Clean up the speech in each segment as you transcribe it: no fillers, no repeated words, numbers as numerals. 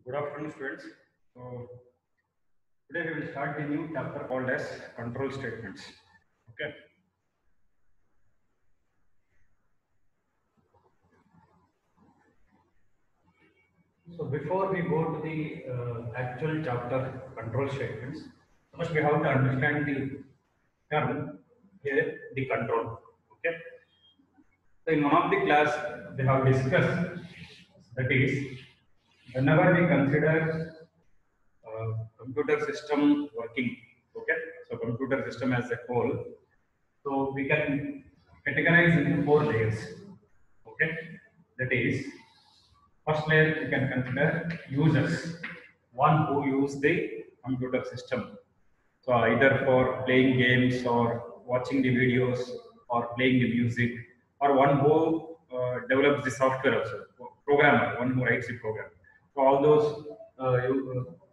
Good afternoon, students. So today we will start a new chapter called as control statements. Okay. So before we go to the actual chapter control statements, first we have to understand the term here, the control. Okay. So in one of the class they have discussed, that is, whenever we consider computer system working, okay, so computer system as a whole, so we can categorize into 4 layers, okay, that is, first layer we can consider users, one who use the computer system, so either for playing games or watching the videos or playing the music, or one who develops the software also, programmer, one who writes the program. So all those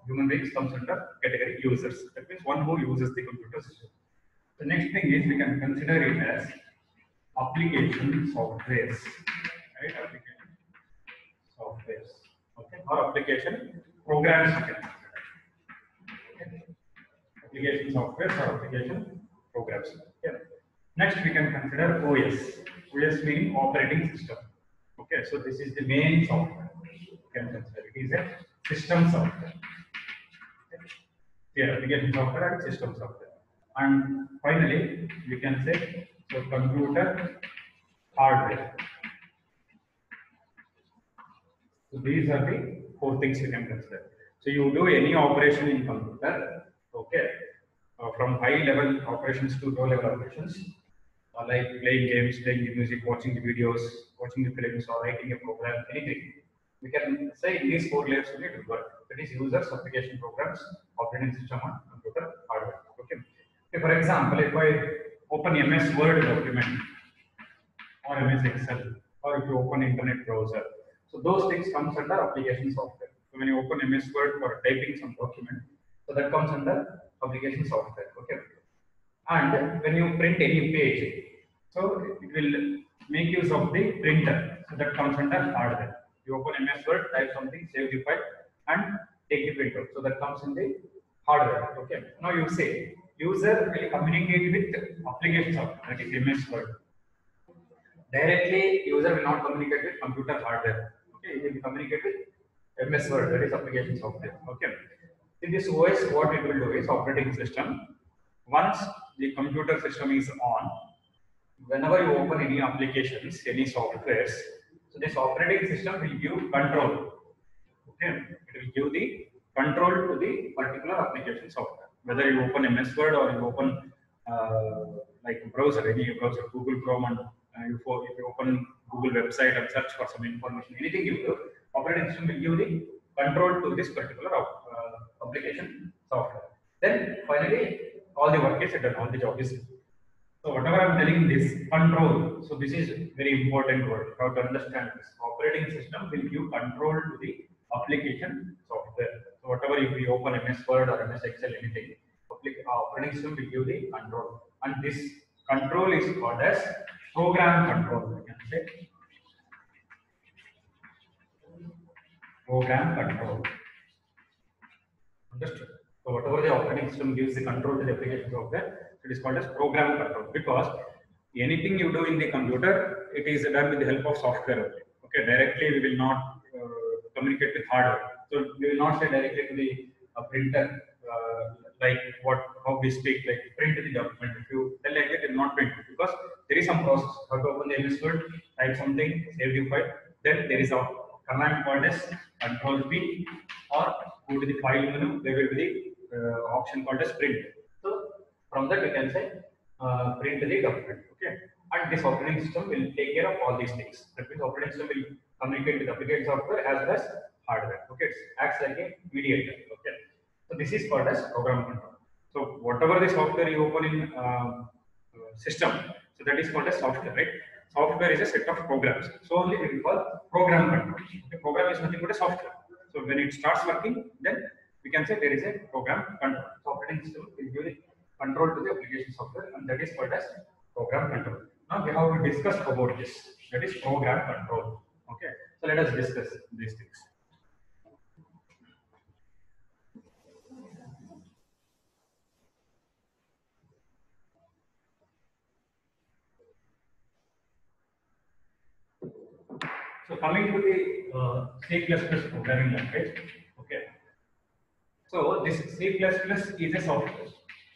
human beings comes under category users. That means one who uses the computer system. The next thing is we can consider it as application softwares, right? Application softwares, okay, or application programs. You can consider. Application software or application programs. Yeah. Next, we can consider OS. OS meaning operating system. Okay, so this is the main software. You can consider it is a system software. Okay. Yeah, application software and system software. And finally, we can say so computer hardware. So these are the 4 things you can consider. So you do any operation in computer, okay, from high level operations to low level operations, like playing games, playing the music, watching the videos, watching the films, or writing a program, anything. We can say in these 4 layers only it will work. That is users, application programs, operating system, and computer hardware. Okay. Okay, for example, if I open MS Word document or MS Excel, or if you open internet browser. So those things comes under application software. So when you open MS Word for typing some document, so that comes under application software. Okay. And when you print any page, so it will make use of the printer. So that comes under hardware. You open MS Word, type something, save the file, and take the printout. So that comes in the hardware. Okay. Now you say user will communicate with application software, that is MS Word. Directly, user will not communicate with computer hardware. Okay, he will communicate with MS Word, that is application software. Okay. In this OS, what it will do is operating system. Once the computer system is on, whenever you open any applications, any softwares, so this operating system will give control. Okay, it will give the control to the particular application software. Whether you open MS Word or you open like a browser, any browser, Google Chrome, and if you open Google website and search for some information, anything you do, operating system will give the control to this particular application software. Then finally, all the work is done, all the job is done. So whatever I'm telling this control, so this is very important word. You have to understand this. Operating system will give control to the application software. So whatever if we open MS Word or MS Excel, anything, operating system will give the control. And this control is called as program control. We can say program control. Understood? So whatever the operating system gives the control to the application software, it is called as program control, because anything you do in the computer, it is done with the help of software only. Okay, directly we will not communicate with hardware. So we will not say directly to the printer, like how we speak, like print the document. If you tell like that, it will not print, because there is some process. How to open the MS Word, type something, save the file. Then there is a command called as Control P, or go to the file menu. There will be the option called as print. So from that we can say print the document. Okay, and this operating system will take care of all these things. That means operating system will communicate with application software as well as hardware. Okay, it acts like a mediator. Okay, so this is called as program control. So whatever the software you open in system, so that is called as software, right? Software is a set of programs. So only we will call program control. The program is nothing but a software. So when it starts working, then we can say there is a program control. So operating system will give the control to the application software, and that is called as program control. Now we have to discuss about this. That is program control. Okay. So let us discuss these things. So coming to the C++ programming language, okay. So this C++ is a software.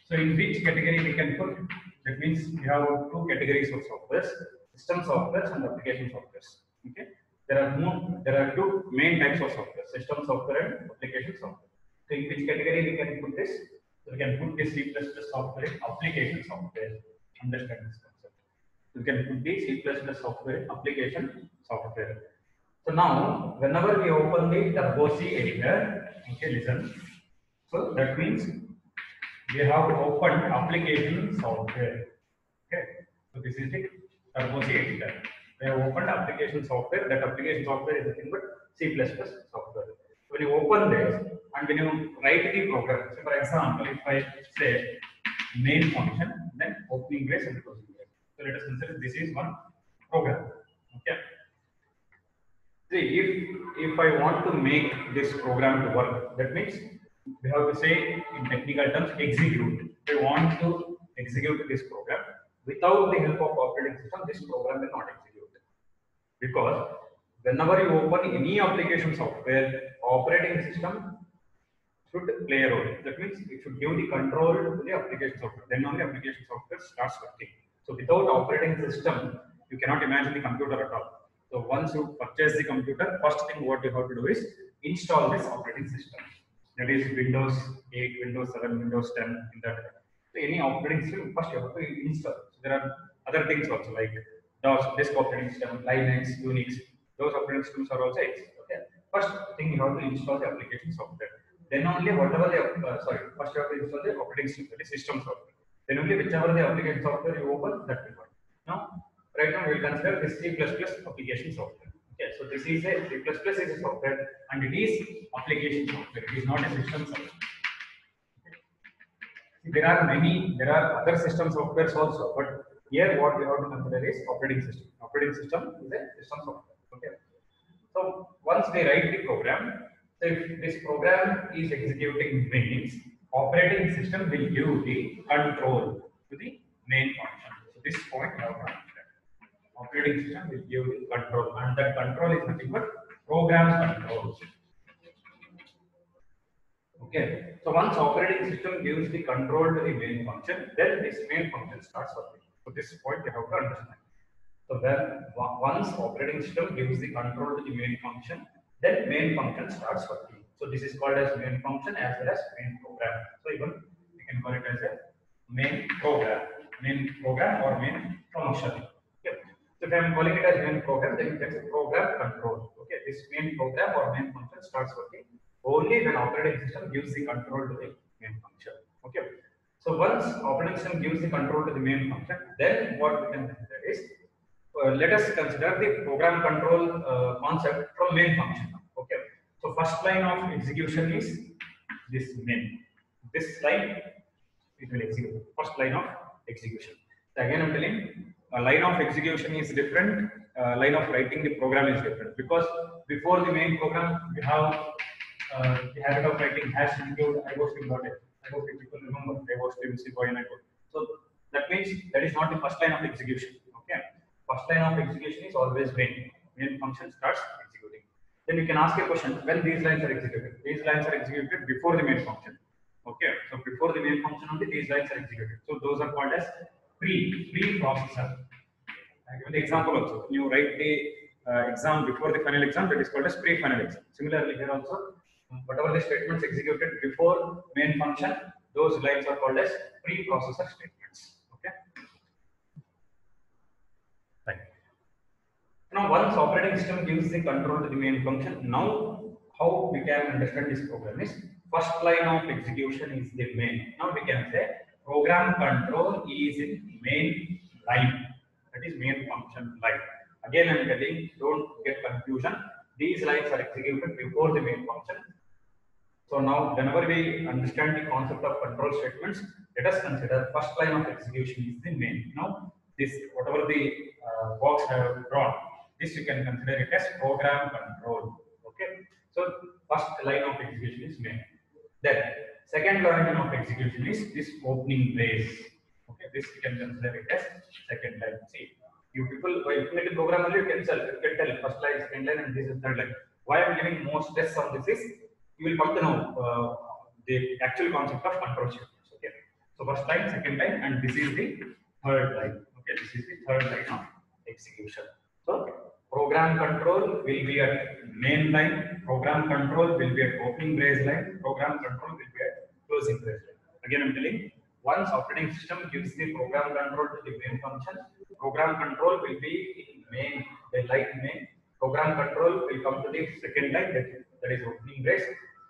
So in which category we can put? That means we have two categories of softwares: system softwares and application softwares. Okay. There are two main types of software: system software and application software. So in which category we can put this? So we can put the C++ software in application software. Understand this concept. We can put the C++ software in application software. So now, whenever we open the Turbo C editor, okay, listen. So that means we have opened application software. Okay. So this is the Turbo C editor. We have opened application software. That application software is nothing but C++ software. When you open this and when you write the program, so for example, if I say main function, then opening brace and closing brace. So let us consider this is one program. Okay. See, if I want to make this program to work, that means we have to say in technical terms execute. If I want to execute this program without the help of operating system, this program will not execute. Because whenever you open any application software, operating system should play a role. That means it should give the control to the application software. Then only application software starts working. So without operating system, you cannot imagine the computer at all. So once you purchase the computer, first thing what you have to do is install this operating system. That is Windows 8, Windows 7, Windows 10 in that. So any operating system, first you have to install. So there are other things also like DOS, disk operating system, Linux, Unix. Those operating systems are also exist. Okay. First thing you have to install the application software. Then only whatever the first you have to install the operating system, that is system software. Then only whichever the application software you open, that will work. Now, right now we will consider this C++ application software. Okay, so this is a C++ is a software and it is application software. It is not a system software. See, there are other system softwares also, but here what we have to consider is operating system. Operating system is a system software. Okay. So once they write the program, so if this program is executing mains, operating system will give the control to the main function. So this point you have to understand. Operating system will give the control, and that control is nothing but program control. Okay. So once operating system gives the control to the main function, then this main function starts working. So this point you have to understand. So then once operating system gives the control to the main function, then main function starts working. So this is called as main function as well as main program. So even we can call it as a main program or main function. Okay. So if I am calling it as main program, then it is program control. Okay, this main program or main function starts working only when operating system gives the control to the main function. Okay. So once operating system gives the control to the main function, then what we can consider is let us consider the program control concept from main function. Okay. So first line of execution is this main. This line it will execute. First line of execution. So again, I'm telling line of execution is different. Line of writing the program is different because before the main program we have the habit of writing hash include iostream.h. I hope people remember iostream and I. So that means that is not the first line of execution. Okay. First line of execution is always main. Main function starts executing. Then you can ask a question when these lines are executed. These lines are executed before the main function. Okay, so before the main function only these lines are executed. So those are called as pre-processor. I give the example also. When you write the exam before the final exam, that is called as pre-final exam. Similarly here also, whatever the statements executed before main function, those lines are called as pre-processor statements. Okay. Right. Now, once operating system gives the control to the main function, now how we can understand this program is first line of execution is the main. Now we can say program control is in main line. That is main function line. Again, I am telling, don't get confusion. These lines are executed before the main function. So now, whenever we understand the concept of control statements, let us consider first line of execution is the main. Now, this whatever the box I have drawn, this you can consider it as program control. Okay. So first line of execution is main. Then second line of execution is this opening brace. Okay. This you can consider it as second line. See, You people, by looking at the program only, you can tell first line, second line, and this is third line. Why I'm giving more stress on this is you will come to know the actual concept of control statements. Okay. So first line, second line, and this is the third line. Okay, this is the third line of execution. So program control will be at main line. Program control will be at opening brace line. Program control will be at closing brace line. Again, I'm telling. Once operating system gives the program control to the main function, program control will be in main, the line main. Program control will come to the second line, that is opening brace.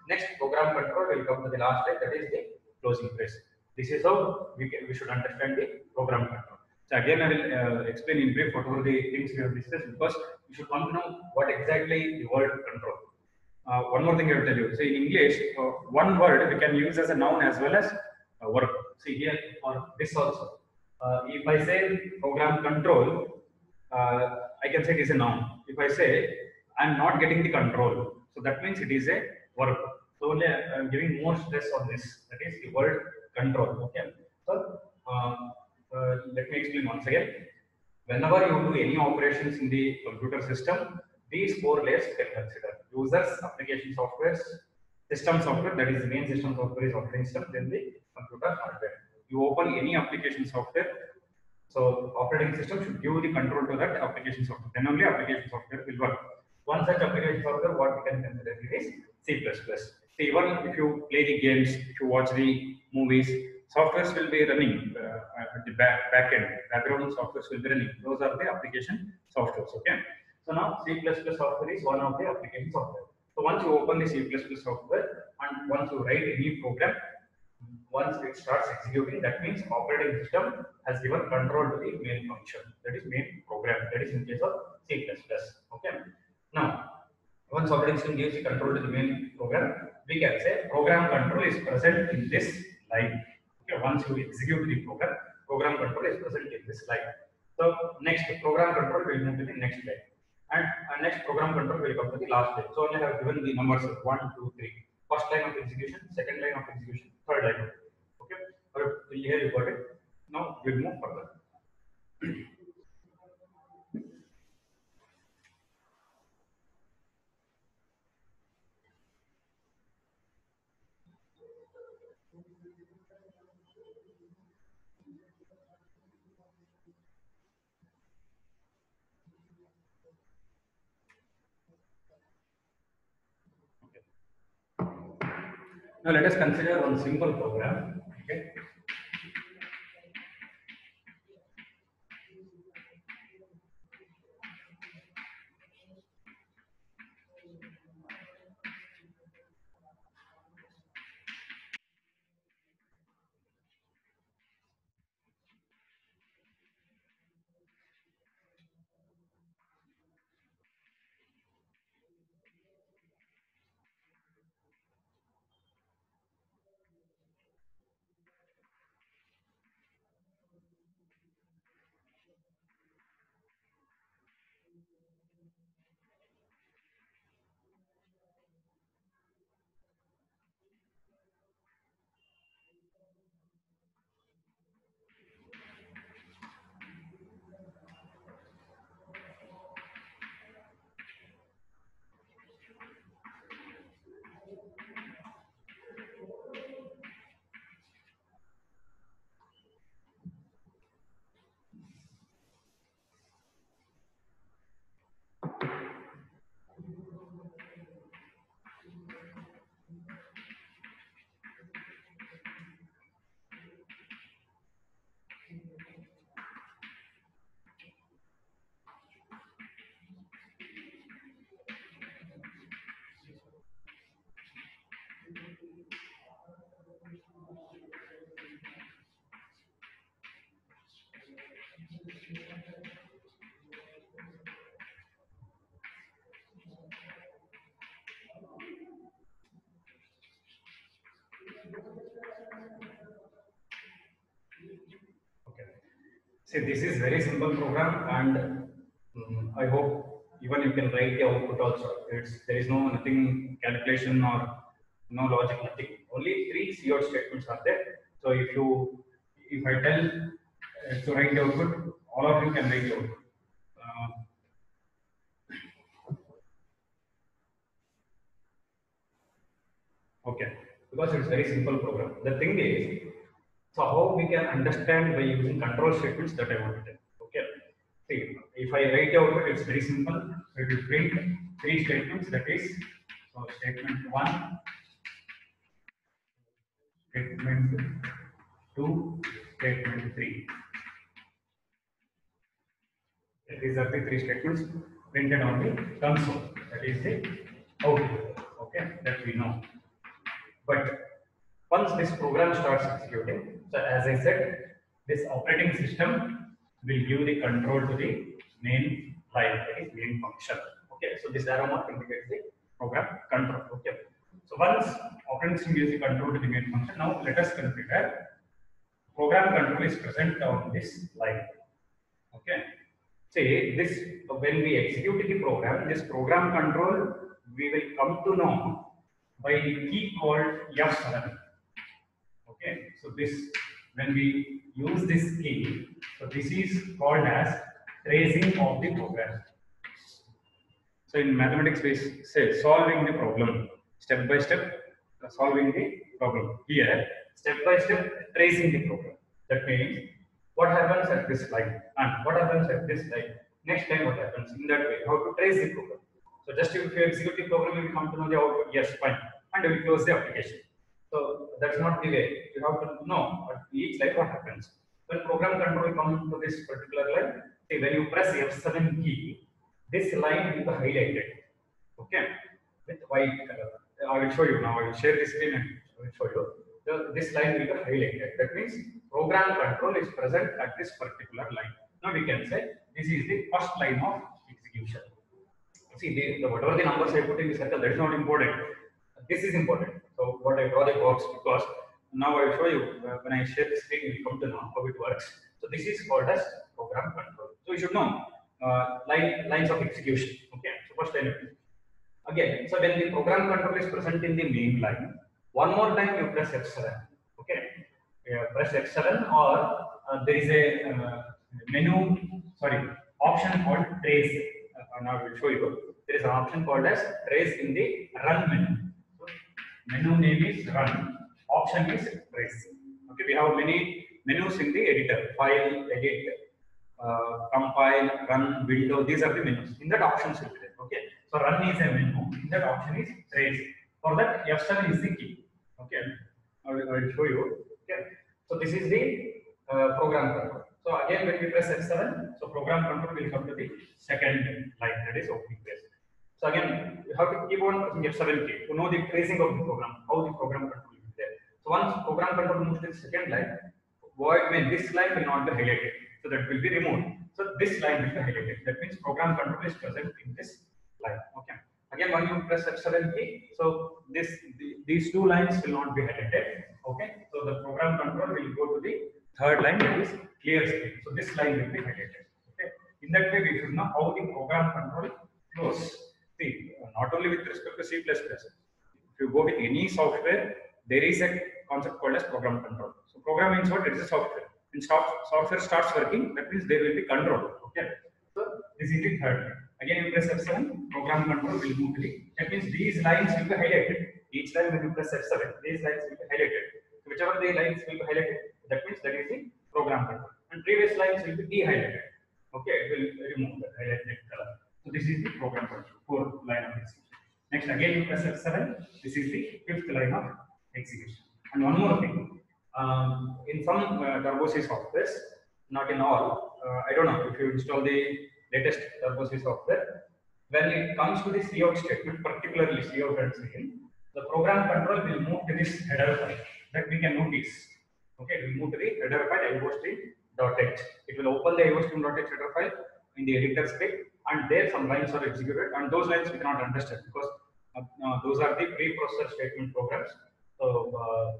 Next, program control will come to the last line, that is the closing brace. This is how we should understand the program control. So again, I will explain in brief whatever the things we have discussed, because you should want to know what exactly the word control. One more thing I will tell you. So in English, one word we can use as a noun as well as a verb. See here for this also. If I say program control, I can say it is a noun. If I say I am not getting the control, so that means it is a verb. So only I am giving more stress on this. That is the word control. Okay. So let me explain once again. Whenever you do any operations in the computer system, these four layers you can consider: users, application softwares, system software, that is the main system software is operating system, then the computer hardware. You open any application software, so operating system should give the control to that application software. Then only application software will work. One such application software, what we can consider is C++. So even if you play the games, if you watch the movies, softwares will be running at the back end. Background softwares will be running. Those are the application softwares. Okay. So now C++ software is one of the application software. So once you open the C++ software and once you write any program, once it starts executing, that means operating system has given control to the main function, that is main program, that is in case of C++. Okay. Now, once operating system gives the control to the main program, we can say program control is present in this line. Okay. Once you execute the program, program control is present in this line. So next program control will move to the next line, and next program control will come to the last line. So only I have given the numbers 1, 2, 3. First line of execution, second line of execution, third line. Okay, but here you got it. Now we'll move further. Now let us consider one simple program. Okay. Okay. See, this is very simple program, and I hope even you can write the output also. There is no nothing calculation or no logic, nothing. Only 3 cout statements are there. So if I tell to write the output, all of you can write the output. Okay, because it's very simple program. The thing is, so how we can understand by using control statements that I want to tell. Okay, see, if I write out it, it's very simple. It will print three statements. That is, so statement one, statement two, statement three. These are the three statements printed on the console. That is the output. Okay, that we know. But once this program starts executing, so as I said, this operating system will give the control to the main line, that is main function. Okay, so this arrow mark indicates the program control. Okay, so once operating system gives the control to the main function, now let us consider program control is present on this line. Okay, say this when we execute the program, this program control we will come to know by the key called F7. Okay, so this when we use this key, so this is called as tracing of the program. So in mathematics we say solving the problem step by step, solving the problem. Here step by step tracing the program. That means what happens at this line and what happens at this line. Next time what happens in that way. How to trace the program. So just if you execute the program, you will come to know the output. Yes, fine, and we close the application. So that's not the way. You have to know at each line what happens. When program control comes to this particular line, see when you press F7 key, this line will be highlighted. Okay, with white color. I will show you now. I will share the screen and I will show you. This line will be highlighted. That means program control is present at this particular line. Now we can say this is the first line of execution. See, whatever the numbers I put in the circle, that is not important. This is important. So what I draw the box because now I will show you when I share the screen, you will come to know how it works. So this is called as program control. So you should know lines of execution. Okay. So first line. Again, so when the program control is present in the main line, one more time you press F7. Okay. Press F7 or there is a menu, sorry, option called trace. Now I will show you. There is an option called as trace in the run menu. So, menu name is run. Option is trace. Okay, we have many menus in the editor. File, edit, compile, run, window. These are the menus. In that options will be there. Okay. So run is a menu. In that option is trace. For that F7 is the key. Okay. I will show you. Okay. So this is the program control. So again, when we press F7, so program control will come to the second line, that is opening phase. So again, you have to keep on pressing F7 key to know the tracing of the program, how the program control will be there. So once program control moves to the second line, this line will not be highlighted, so that will be removed. So this line will be highlighted. That means program control is present in this line. Okay. Again, when you press F7 key, so these two lines will not be highlighted. Okay. So the program control will go to the third line, that is clear screen. So this line will be highlighted. Okay. In that way, we should know how the program control flows. See, not only with respect to C++. If you go with any software, there is a concept called as program control. So program means what? It is a software. When software starts working, that means there will be control. Okay. So this is the third line. Again, you press F7, program control will move to the. That means these lines will be highlighted. Each line when you press F7, these lines will be highlighted. So whichever the lines will be highlighted, that means that is the program control. And previous lines will be de-highlighted. Okay, it will remove the highlighted color. So this is the program control, fourth line of execution. Next, again you press F7. This is the fifth line of execution. And one more thing, in some Turbo C softwares, not in all, I don't know if you install the latest Turbo C software, when it comes to the cout statement, particularly cout and cin, the program control will move to this header file that we can notice. Okay, it will move to the header file iostream.h. It will open the iostream.h header file in the editor script, and there some lines are executed, and those lines we cannot understand because those are the preprocessor statement programs. So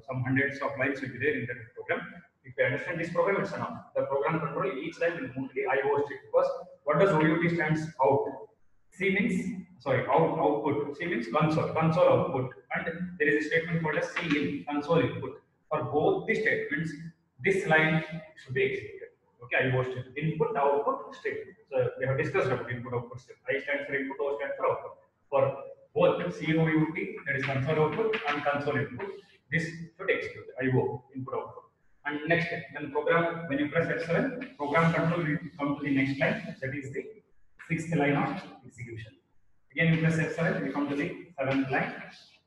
some hundreds of lines will be there in that program. If you understand this program, it's enough. The program control each line will move to the IO stream because what does OUT stands out? C means output. C means console output, and there is a statement called as C in console input. For both the statements, this line should be executed. Okay, IO stream, input, output, stream. So we have discussed about input, output stream. I stands for input, O stands for output. For both COUT, that is console output, and console input. This should execute IO, input output. And next, when you press F7, program control will come to the next line, that is the 6th line of execution. Again, you press F7, you come to the 7th line.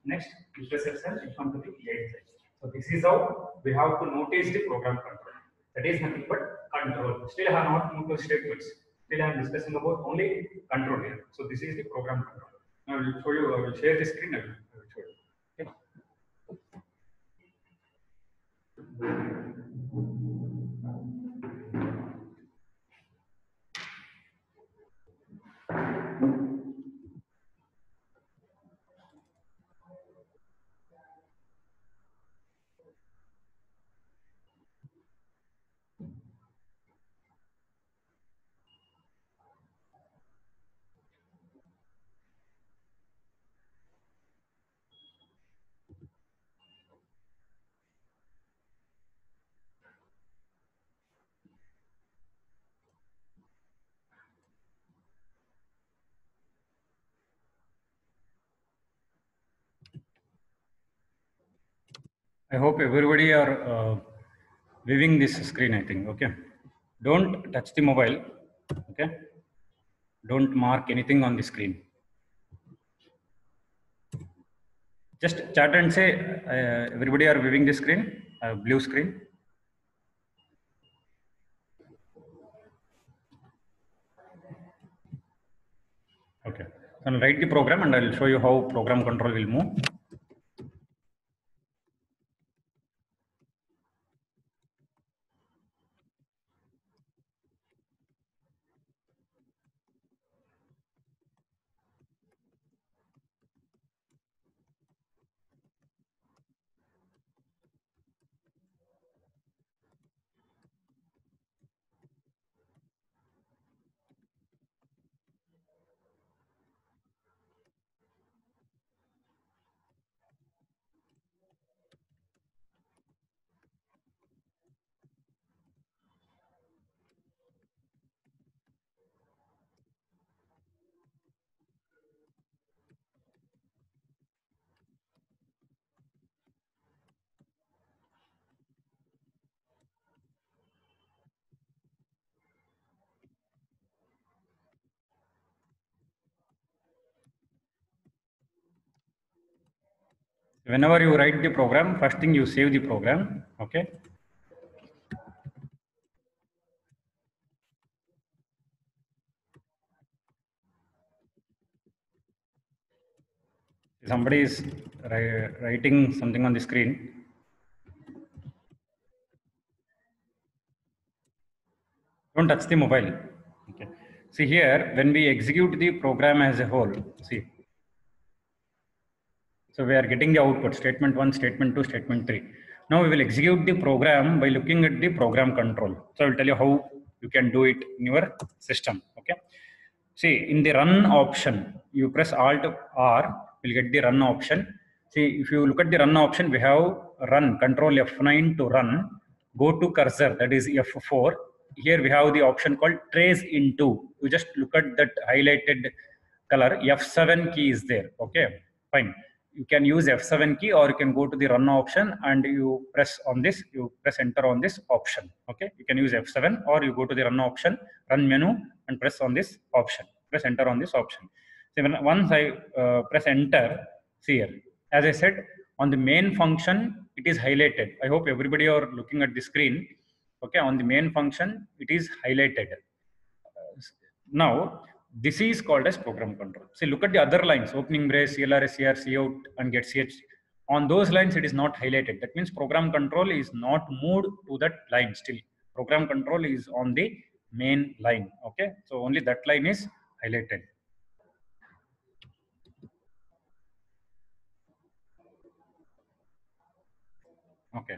Next, you press F7, you come to the 8th line. So this is how we have to notice the program control. That is nothing but control. Still, I have not moved to statements. Still, I am discussing about only control here. So this is the program control. Now I will show you. I will share the screen. I will show you. Okay. I hope everybody are viewing this screen, I think. Okay. Don't touch the mobile. Okay. Don't mark anything on the screen. Just chat and say, everybody are viewing the screen, blue screen. Okay. So I'll write the program and I'll show you how program control will move. Whenever you write the program, first thing you save the program. Okay. Somebody is writing something on the screen. Don't touch the mobile. Okay. See here, when we execute the program as a whole, see. So we are getting the output, statement 1, statement 2, statement 3. Now we will execute the program by looking at the program control. So I will tell you how you can do it in your system. Okay. See, in the run option, you press Alt R, you'll get the run option. See, if you look at the run option, we have run, control F9 to run, go to cursor, that is F4. Here we have the option called trace into. You just look at that highlighted color, F7 key is there. Okay, fine. You can use F7 key or you can go to the run option and you press on this, you press enter on this option. Okay, you can use F7 or you go to the run option, run menu and press on this option, press enter on this option. So once I press enter, see here, as I said, on the main function, it is highlighted. I hope everybody are looking at the screen. Okay, on the main function, it is highlighted. Now, this is called as program control. See, look at the other lines, opening brace, CLR, CR, COut, and get CH. On those lines, it is not highlighted. That means program control is not moved to that line still. Program control is on the main line. Okay, so only that line is highlighted. Okay.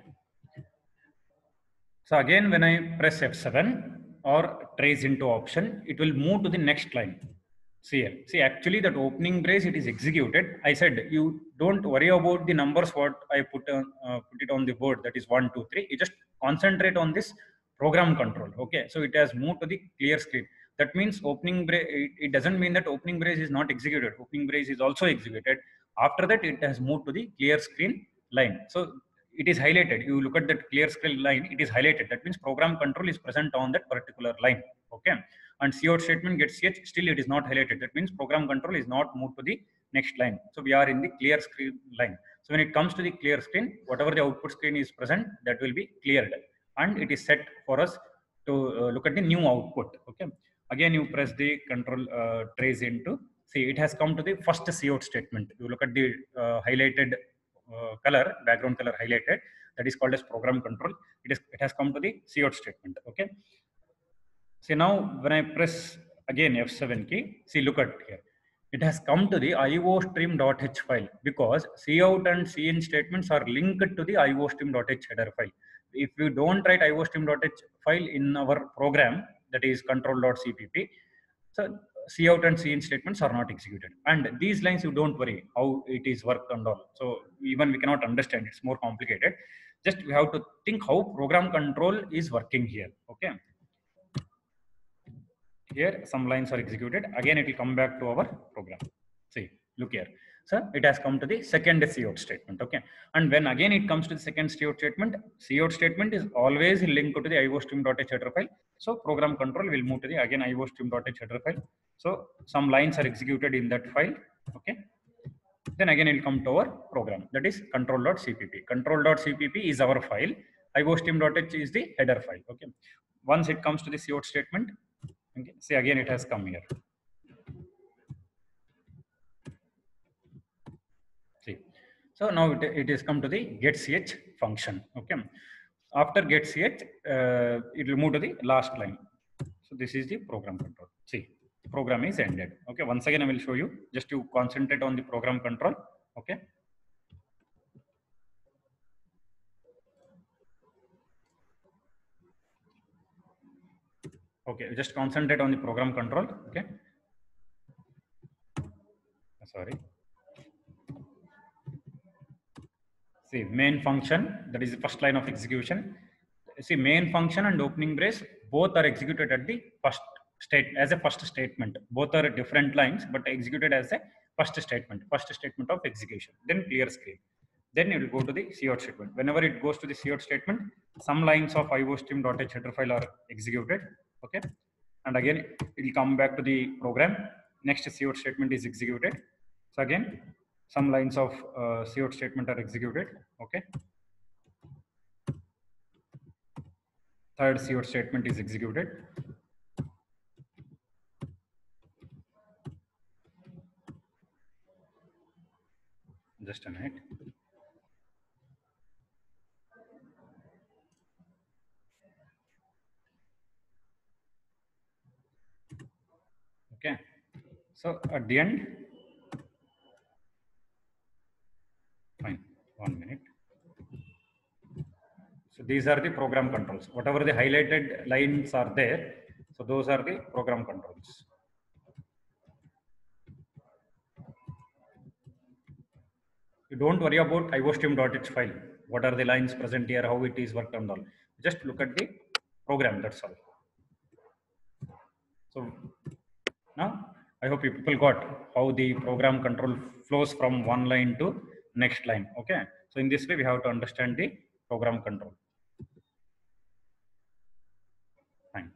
So again, when I press F7 or trace into option, it will move to the next line. See here. See, actually that opening brace, it is executed. I said, you don't worry about the numbers, what I put it on the board, that is 1, 2, 3. You just concentrate on this program control. Okay. So it has moved to the clear screen. That means opening brace, it doesn't mean that opening brace is not executed. Opening brace is also executed. After that, it has moved to the clear screen line. So it is highlighted. You look at that clear screen line, it is highlighted. That means program control is present on that particular line. Okay. And cout statement gets ch, still it is not highlighted. That means program control is not moved to the next line. So we are in the clear screen line. So when it comes to the clear screen, whatever the output screen is present, that will be cleared. And it is set for us to look at the new output. Okay. Again, you press the control trace into, see, it has come to the first cout statement. You look at the highlighted color, background color highlighted, that is called as program control. It has come to the cout statement. Okay. See, now when I press again F7 key, see, look at here. It has come to the iostream.h file because cout and cin statements are linked to the iostream.h header file. If we don't write iostream.h file in our program, that is control.cpp, so cout and cin statements are not executed. And these lines, you don't worry how it is worked and all. So even we cannot understand, it's more complicated. Just we have to think how program control is working here. Okay. Here some lines are executed. Again, it will come back to our program. See, look here. So it has come to the second cout statement. Okay. And when again it comes to the second cout statement is always linked to the iostream.h header file. So program control will move to the again iostream.h header file. So some lines are executed in that file. Okay. Then again it will come to our program, that is control.cpp. Control.cpp is our file. iostream.h is the header file. Okay. Once it comes to the cout statement, okay, see, again it has come here. See, so now it is come to the getch function. Okay. After getch, it will move to the last line. So this is the program control. See, the program is ended. Okay. Once again, I will show you. Just to concentrate on the program control. Okay. Okay. Just concentrate on the program control. Okay. Sorry. See, main function, that is the first line of execution. See, main function and opening brace both are executed at the first state as a first statement. Both are different lines, but executed as a first statement of execution. Then clear screen. Then it will go to the cout statement. Whenever it goes to the cout statement, some lines of iostream.h header file are executed. Okay. And again, it will come back to the program. Next cout statement is executed. So again, some lines of cout statement are executed. Okay. Third cout statement is executed. Just a minute. Okay. So at the end, fine, 1 minute. So these are the program controls. Whatever the highlighted lines are there, so those are the program controls. You don't worry about iostream.h file. What are the lines present here, how it is worked and all. Just look at the program, that's all. So now I hope you people got how the program control flows from one line to next line. Okay. So in this way, we have to understand the program control. Fine.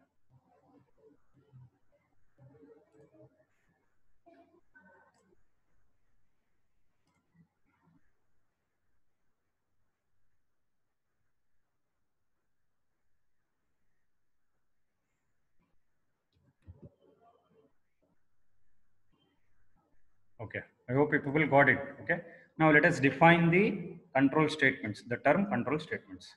Okay, I hope you people got it. Okay, now let us define the control statements, the term control statements.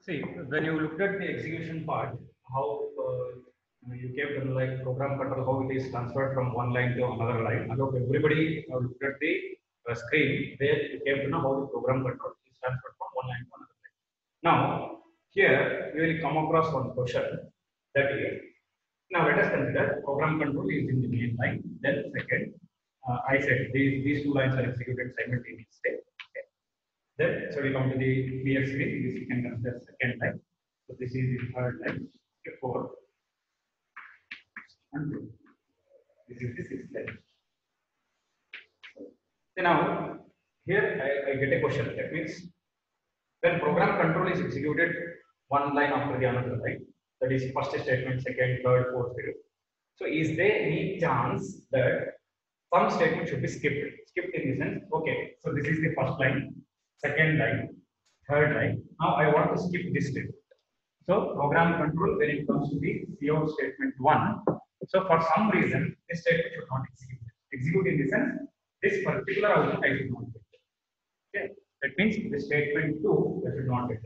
See, when you looked at the execution part, how you came to know like program control, how it is transferred from one line to another line. I hope everybody looked at the screen where you came to know how the program control is transferred from one line to another line. Now, here you will come across one question, that is, now let us consider program control is in the main line, then second, I said these two lines are executed simultaneously. Okay. Then, so we come to the clear screen. This you can consider second line. So this is the third line. Okay, 4 and 2. This is the sixth line. So now, here I get a question. That means when program control is executed one line after the another line, that is first statement, second, third, fourth, fifth. So is there any chance that some statement should be skipped? Skipped in the sense, okay, so this is the first line, second line, third line. Now I want to skip this statement. So program control when it comes to the CO statement 1. So for some reason, this statement should not execute. Execute in the sense, this particular output I should not get. Okay, that means the statement 2 I should not get.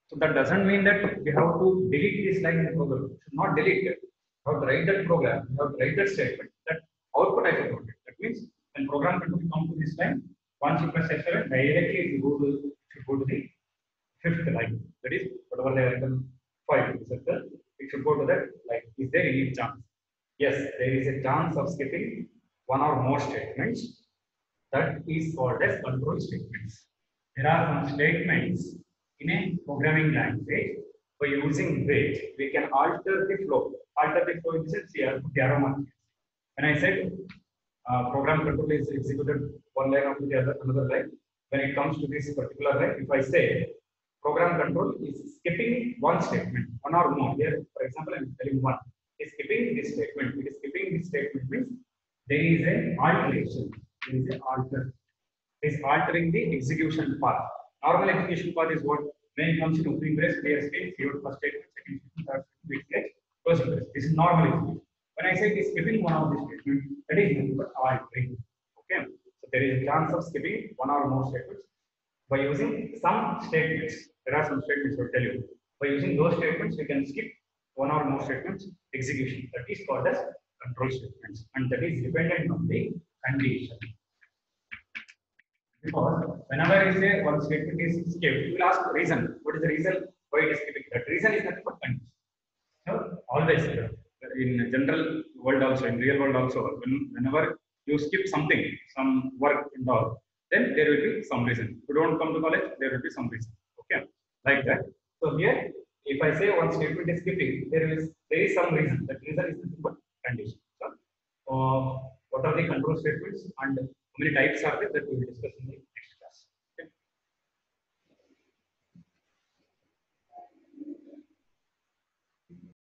So that doesn't mean that we have to delete this line in the program. We should not delete it. We have to write that program, we have to write that statement, that output I should not get. That means when program control come to this line, once you press F7, directly it will go to the fifth line. That is whatever they are written 5 it should go to that line. Is there any chance? Yes, there is a chance of skipping one or more statements. That is called as control statements. There are some statements in a programming language by using which we can alter the flow. Alter the flow in the sense here, put the arrow mark. When I said program control is executed one line after the other, another line, when it comes to this particular line, if I say program control is skipping one statement, one or more. Here, for example, I am telling one. Is skipping this statement. It is skipping this statement means there is an alteration. There is an alter. It is altering the execution path. Normal execution path is what? When it comes to opening brace, clear scale, CO first statement, second statement, third statement, brace, closing brace. This is normal execution. When I say it is skipping one of the statements, that is nothing but altering. Okay. So there is a chance of skipping one or more statements by using some statements. There are some statements I will tell you. By using those statements, we can skip one or more statements execution. That is called as control statements, and that is dependent on the condition. Because whenever you say one statement is skipped, you will ask the reason. What is the reason why it is skipping? That reason is nothing but condition. So always in general world also, in real world also, whenever you skip something, some work and all, then there will be some reason. If you don't come to college, there will be some reason. Okay, like that. So here, if I say one statement is skipping, there is some reason. That reason is nothing but condition. So, what are the control statements and how many types are there that we will discuss in the